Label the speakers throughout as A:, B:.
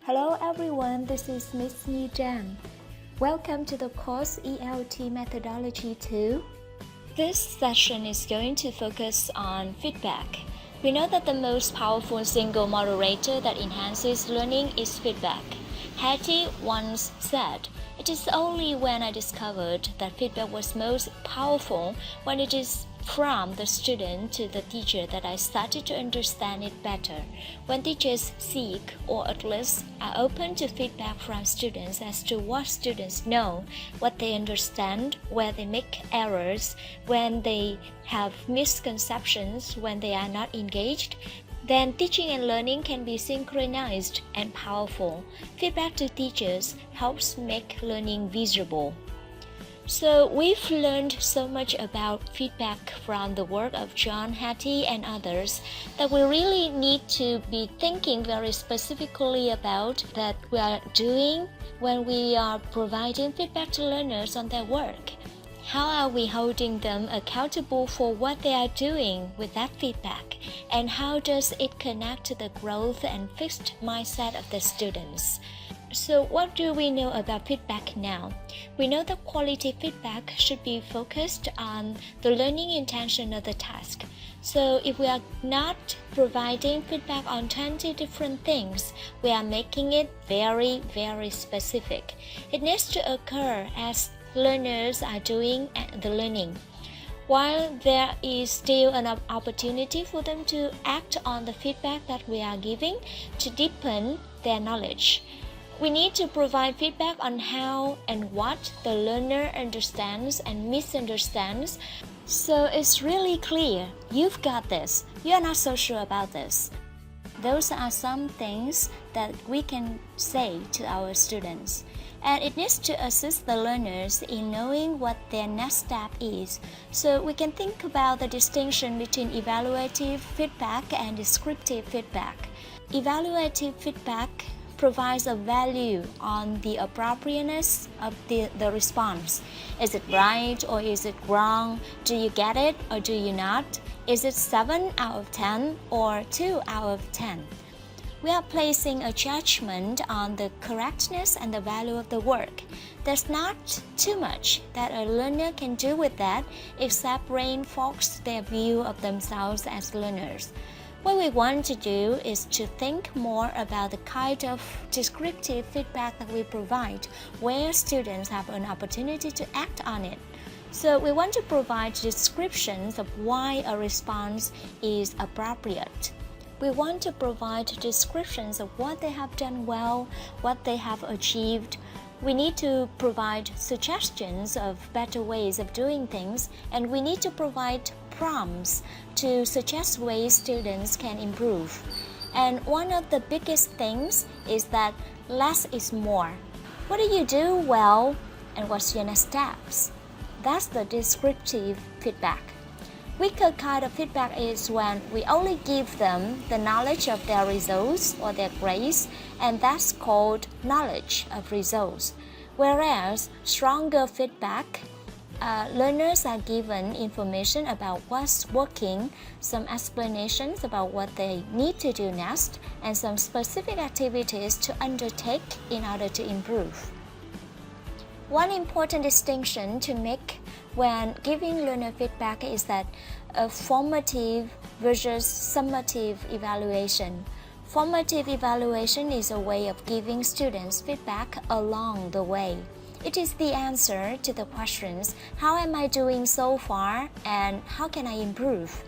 A: Hello everyone, this is Miss Yi Zhang. Welcome to the course ELT Methodology 2. This session is going to focus on feedback. We know that the most powerful single moderator that enhances learning is feedback. Hattie once said, "It is only when I discovered that feedback was most powerful when it is from the student to the teacher that I started to understand it better. When teachers seek, or at least are open to feedback from students as to what students know, what they understand, where they make errors, when they have misconceptions, when they are not engaged, then teaching and learning can be synchronized and powerful. Feedback to teachers helps make learning visible." So we've learned so much about feedback from the work of John Hattie and others that we really need to be thinking very specifically about that we are doing when we are providing feedback to learners on their work. How are we holding them accountable for what they are doing with that feedback? And how does it connect to the growth and fixed mindset of the students? So what do we know about feedback now? We know that quality feedback should be focused on the learning intention of the task. So if we are not providing feedback on 20 different things, we are making it very, very specific. It needs to occur as learners are doing the learning, while there is still an opportunity for them to act on the feedback that we are giving to deepen their knowledge. We need to provide feedback on how and what the learner understands and misunderstands, so it's really clear, you've got this, you're not so sure about this. Those are some things that we can say to our students. And it needs to assist the learners in knowing what their next step is. So we can think about the distinction between evaluative feedback and descriptive feedback. Evaluative feedback provides a value on the appropriateness of the response. Is it right or is it wrong? Do you get it or do you not? Is it 7 out of 10 or 2 out of 10? We are placing a judgment on the correctness and the value of the work. There's not too much that a learner can do with that except reinforce their view of themselves as learners. What we want to do is to think more about the kind of descriptive feedback that we provide, where students have an opportunity to act on it. So we want to provide descriptions of why a response is appropriate. We want to provide descriptions of what they have done well, what they have achieved. We need to provide suggestions of better ways of doing things, and we need to provide prompts to suggest ways students can improve. And one of the biggest things is that less is more. What do you do well, and what's your next steps? That's the descriptive feedback. Weaker kind of feedback is when we only give them the knowledge of their results or their grades, and that's called knowledge of results. Whereas stronger feedback, learners are given information about what's working, some explanations about what they need to do next, and some specific activities to undertake in order to improve. One important distinction to make when giving learner feedback is that a formative versus summative evaluation. Formative evaluation is a way of giving students feedback along the way. It is the answer to the questions, how am I doing so far and how can I improve?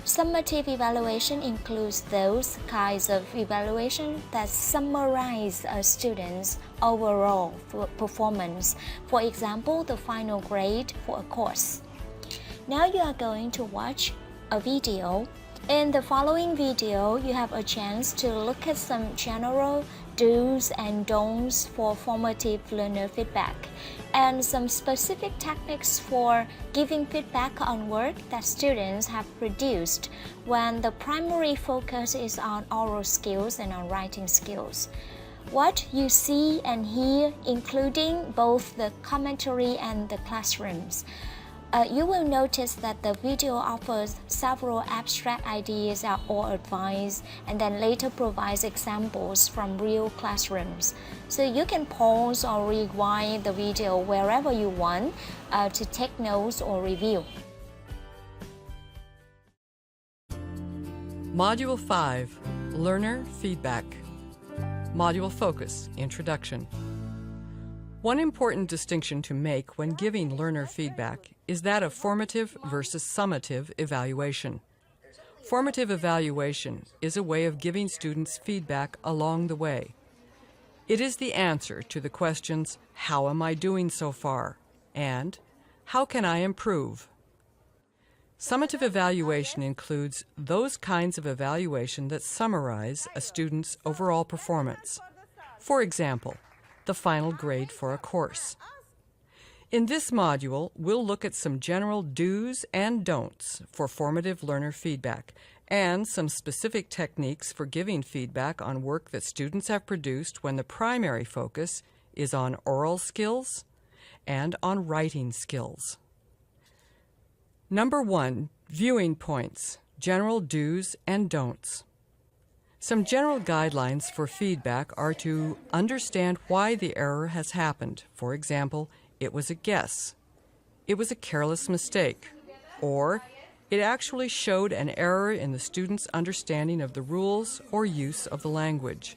A: Summative evaluation includes those kinds of evaluation that summarize a student's overall performance. For example, the final grade for a course. Now you are going to watch a video. In the following video, you have a chance to look at some general do's and don'ts for formative learner feedback, and some specific techniques for giving feedback on work that students have produced when the primary focus is on oral skills and on writing skills. What you see and hear, including both the commentary and the classrooms, You will notice that the video offers several abstract ideas or advice, and then later provides examples from real classrooms. So you can pause or rewind the video wherever you want to take notes or review.
B: Module 5, Learner Feedback. Module Focus, Introduction. One important distinction to make when giving learner feedback is that of formative versus summative evaluation. Formative evaluation is a way of giving students feedback along the way. It is the answer to the questions, "How am I doing so far?" and "How can I improve?" Summative evaluation includes those kinds of evaluation that summarize a student's overall performance. For example, the final grade for a course. In this module, we'll look at some general do's and don'ts for formative learner feedback and some specific techniques for giving feedback on work that students have produced when the primary focus is on oral skills and on writing skills. Number 1, viewing points, general do's and don'ts. Some general guidelines for feedback are to understand why the error has happened. For example, it was a guess, it was a careless mistake, or it actually showed an error in the student's understanding of the rules or use of the language.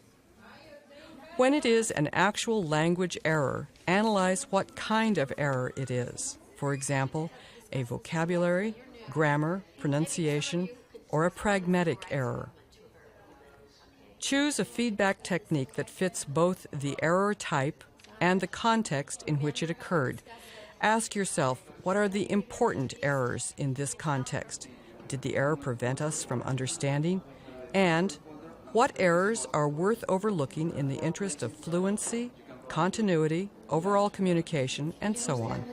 B: When it is an actual language error, analyze what kind of error it is. For example, a vocabulary, grammar, pronunciation, or a pragmatic error. Choose a feedback technique that fits both the error type and the context in which it occurred. Ask yourself, what are the important errors in this context? Did the error prevent us from understanding? And what errors are worth overlooking in the interest of fluency, continuity, overall communication, and so on?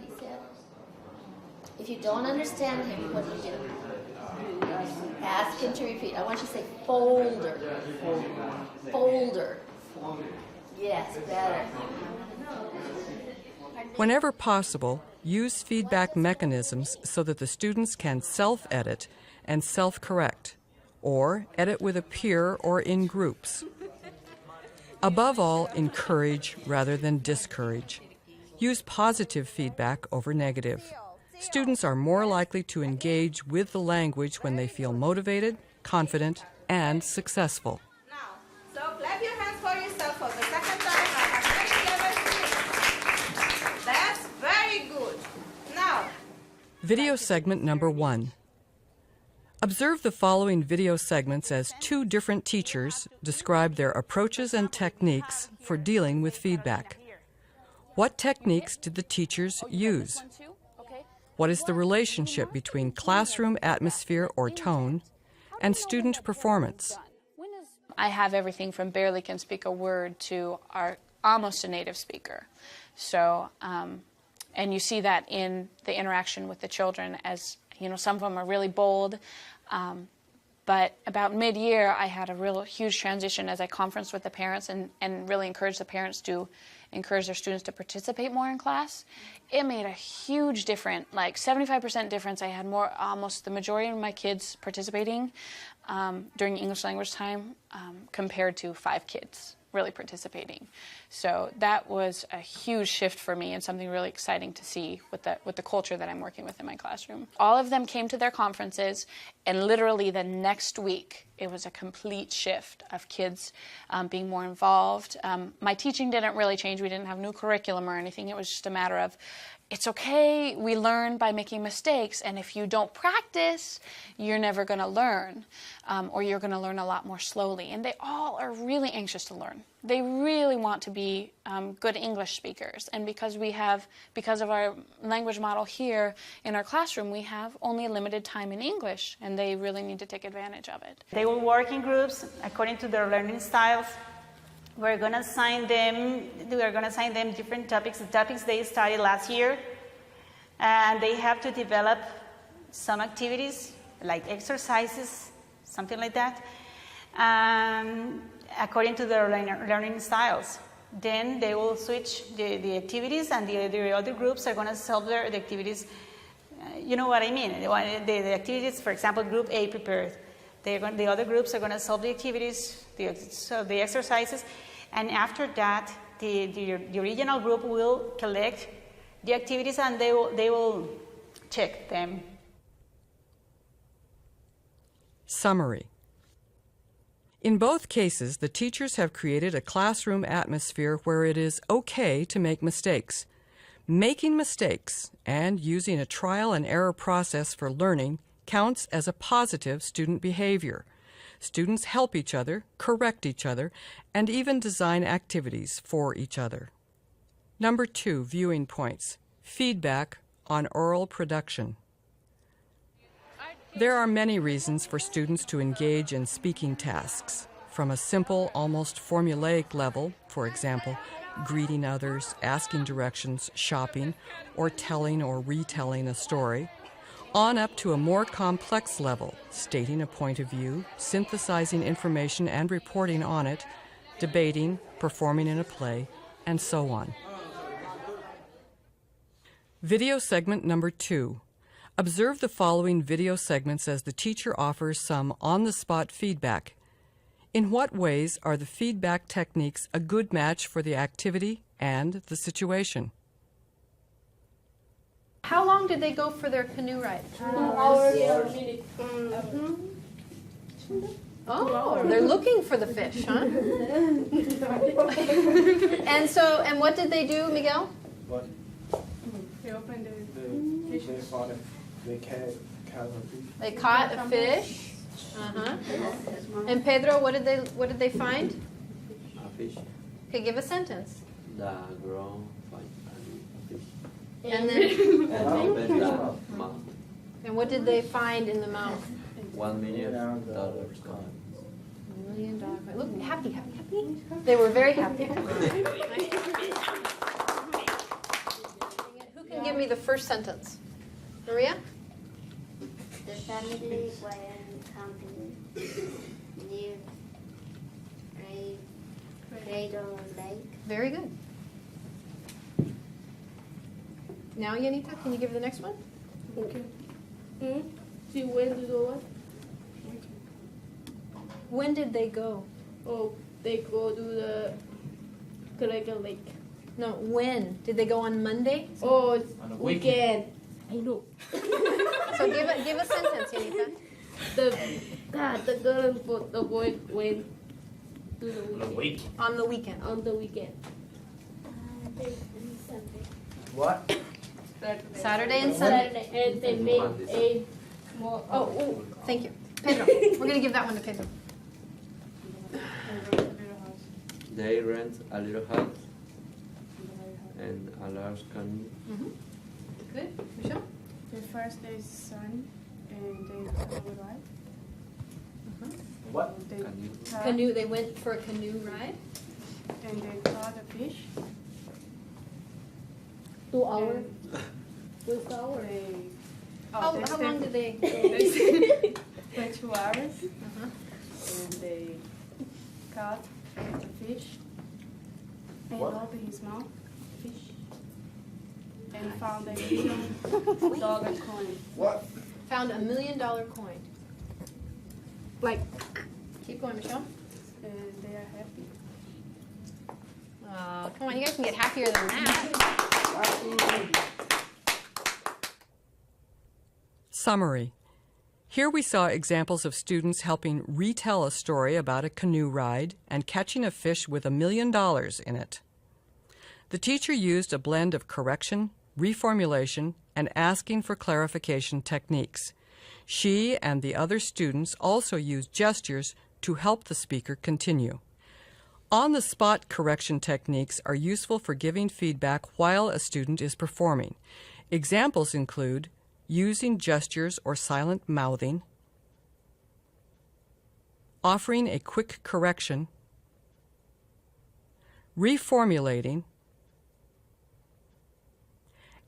C: If you don't understand him, what do? Ask him to repeat. I want you to say folder. Folder. Yes, better.
B: Whenever possible, use feedback mechanisms so that the students can self-edit and self-correct, or edit with a peer or in groups. Above all, encourage rather than discourage. Use positive feedback over negative. Students are more likely to engage with the language when they feel motivated, confident, and successful.
D: Now, so clap your hands for yourself for the second time. That's very good. Now,
B: Video segment number 1. Observe the following video segments as 2 different teachers describe their approaches and techniques for dealing with feedback. What techniques did the teachers use? What is the relationship between classroom atmosphere or tone and student performance?
E: I have everything from barely can speak a word to almost a native speaker. So, and you see that in the interaction with the children, as you know, some of them are really bold. But about mid-year, I had a real huge transition as I conferenced with the parents and really encouraged the parents to encourage their students to participate more in class. It made a huge difference, like 75% difference. I had almost the majority of my kids participating during English language time compared to 5 kids really participating. So that was a huge shift for me and something really exciting to see with the culture that I'm working with in my classroom. All of them came to their conferences, and literally the next week it was a complete shift of kids being more involved. My teaching didn't really change. We didn't have new curriculum or anything. It was just a matter of, it's okay, we learn by making mistakes, and if you don't practice, you're never going to learn, or you're going to learn a lot more slowly. And they all are really anxious to learn. They really want to be good English speakers, and because of our language model here in our classroom, we have only a limited time in English, and they really need to take advantage of it.
F: They will work in groups according to their learning styles. We're going to assign them different topics, the topics they studied last year, and they have to develop some activities like exercises, something like that, according to their learning styles. Then they will switch the activities, and the other groups are going to solve the activities You know what I mean? The activities, for example, group A prepared. The other groups are going to solve the activities, the exercises, and after that, the original group will collect the activities and they will check them.
B: Summary. In both cases, the teachers have created a classroom atmosphere where it is okay to make mistakes. Making mistakes and using a trial and error process for learning counts as a positive student behavior. Students help each other, correct each other, and even design activities for each other. Number 2, viewing points. Feedback on oral production. There are many reasons for students to engage in speaking tasks, from a simple, almost formulaic level, for example, greeting others, asking directions, shopping, or telling or retelling a story, on up to a more complex level, stating a point of view, synthesizing information and reporting on it, debating, performing in a play, and so on. Video segment number 2. Observe the following video segments as the teacher offers some on-the-spot feedback. In what ways are the feedback techniques a good match for the activity and the situation?
G: How long did they go for their canoe ride? Oh, they're looking for the fish, huh? And what did they do, Miguel?
H: What?
D: They opened
H: They found it. They caught a fish.
G: They caught a fish. Uh-huh. And Pedro, what did they find?
I: A fish.
G: Okay, give a sentence.
I: The ground find a fish.
G: And then,
I: Open the mouth.
G: and what did they find in the mouth?
I: $1 million coin.
G: $1 million. Look, happy. They were very happy. Who can give me the first sentence? Maria?
J: The family went camping near Cradle Lake.
G: Very good. Now, Yanita, can you give the next one?
K: Okay. She went to the what?
G: When did they go?
K: Oh, they go to the Cradle Lake.
G: No, when? Did they go on Monday?
K: Oh,
H: On a
K: weekend. I know.
G: So give a sentence, Yanita.
K: The girl and the boy went to the weekend.
G: On the weekend.
K: On the weekend.
H: What?
G: Saturday and Sunday.
K: And they made a small.
G: Oh, thank you. Pedro, we're going to give that one to Pedro.
I: They rent a little house and a large canoe.
G: Good. Michelle?
D: The first day is sun, and they canoe ride.
H: What?
D: They
I: Canoe.
G: Canoe. They went for a canoe ride.
D: And they caught a fish.
K: 2 hours. 2 hours.
D: They,
G: How
D: they
G: long did they go?
D: They for 2 hours, and they caught the fish and
H: What?
D: opened his mouth, fish, and found a $1 million coin.
H: What?
G: Found $1 million coin.
K: Like,
G: Keep going, Michelle.
D: And they are happy.
G: Come on, you guys can get happier than that.
B: Summary. Here we saw examples of students helping retell a story about a canoe ride and catching a fish with $1 million in it. The teacher used a blend of correction, reformulation, and asking for clarification techniques. She and the other students also used gestures to help the speaker continue. On-the-spot correction techniques are useful for giving feedback while a student is performing. Examples include using gestures or silent mouthing, offering a quick correction, reformulating,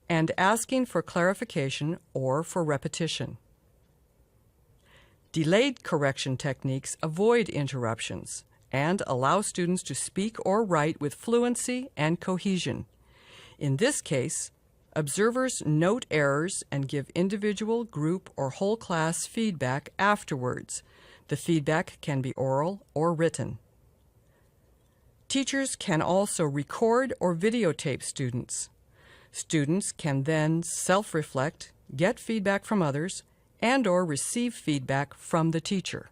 B: and asking for clarification or for repetition. Delayed correction techniques avoid interruptions and allow students to speak or write with fluency and cohesion. In this case, Observers note errors and give individual, group, or whole class feedback afterwards. The feedback can be oral or written. Teachers can also record or videotape students. Students can then self-reflect, get feedback from others, and/or receive feedback from the teacher.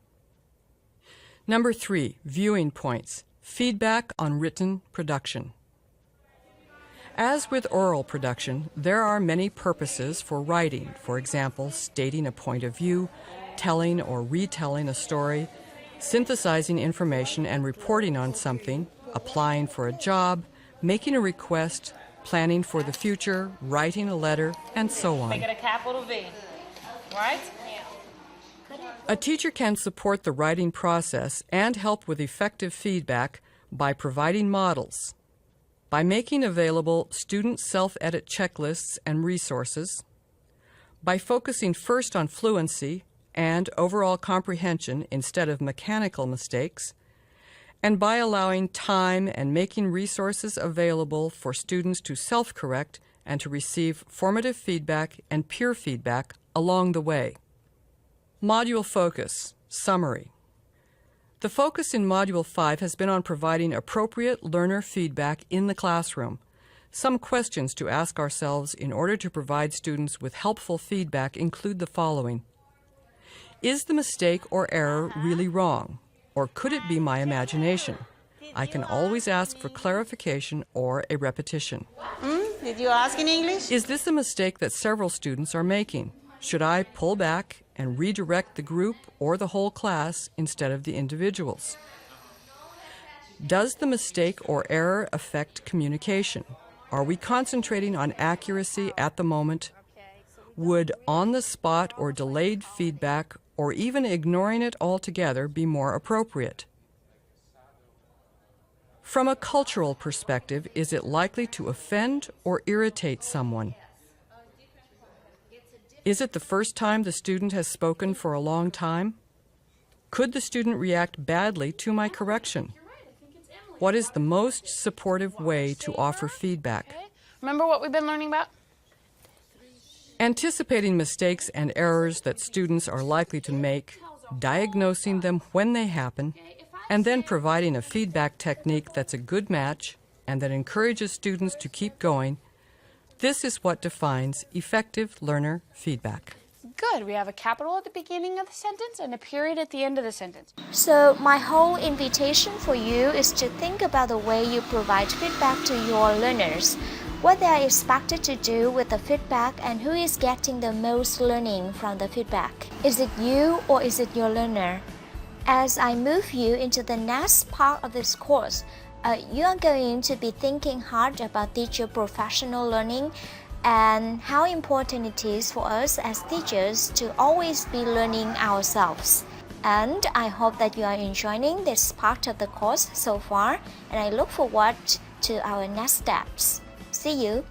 B: Number 3, viewing points. Feedback on written production. As with oral production, there are many purposes for writing. For example, stating a point of view, telling or retelling a story, synthesizing information and reporting on something, applying for a job, making a request, planning for the future, writing a letter, and so on.
F: Make it a capital V, right?
B: A teacher can support the writing process and help with effective feedback by providing models, by making available student self-edit checklists and resources, by focusing first on fluency and overall comprehension instead of mechanical mistakes, and by allowing time and making resources available for students to self-correct and to receive formative feedback and peer feedback along the way. Module focus, summary. The focus in Module 5 has been on providing appropriate learner feedback in the classroom. Some questions to ask ourselves in order to provide students with helpful feedback include the following. Is the mistake or error really wrong? Or could it be my imagination? I can always ask for clarification or a repetition.
F: Did you ask in English?
B: Is this a mistake that several students are making? Should I pull back and redirect the group or the whole class instead of the individuals? Does the mistake or error affect communication? Are we concentrating on accuracy at the moment? Would on-the-spot or delayed feedback or even ignoring it altogether be more appropriate? From a cultural perspective, is it likely to offend or irritate someone? Is it the first time the student has spoken for a long time? Could the student react badly to my correction? What is the most supportive way to offer feedback?
E: Remember what we've been learning about?
B: Anticipating mistakes and errors that students are likely to make, diagnosing them when they happen, and then providing a feedback technique that's a good match and that encourages students to keep going. This is what defines effective learner feedback.
E: Good. We have a capital at the beginning of the sentence and a period at the end of the sentence.
A: So my whole invitation for you is to think about the way you provide feedback to your learners, what they are expected to do with the feedback, and who is getting the most learning from the feedback. Is it you or is it your learner? As I move you into the next part of this course, you are going to be thinking hard about teacher professional learning and how important it is for us as teachers to always be learning ourselves. And I hope that you are enjoying this part of the course so far, and I look forward to our next steps. See you!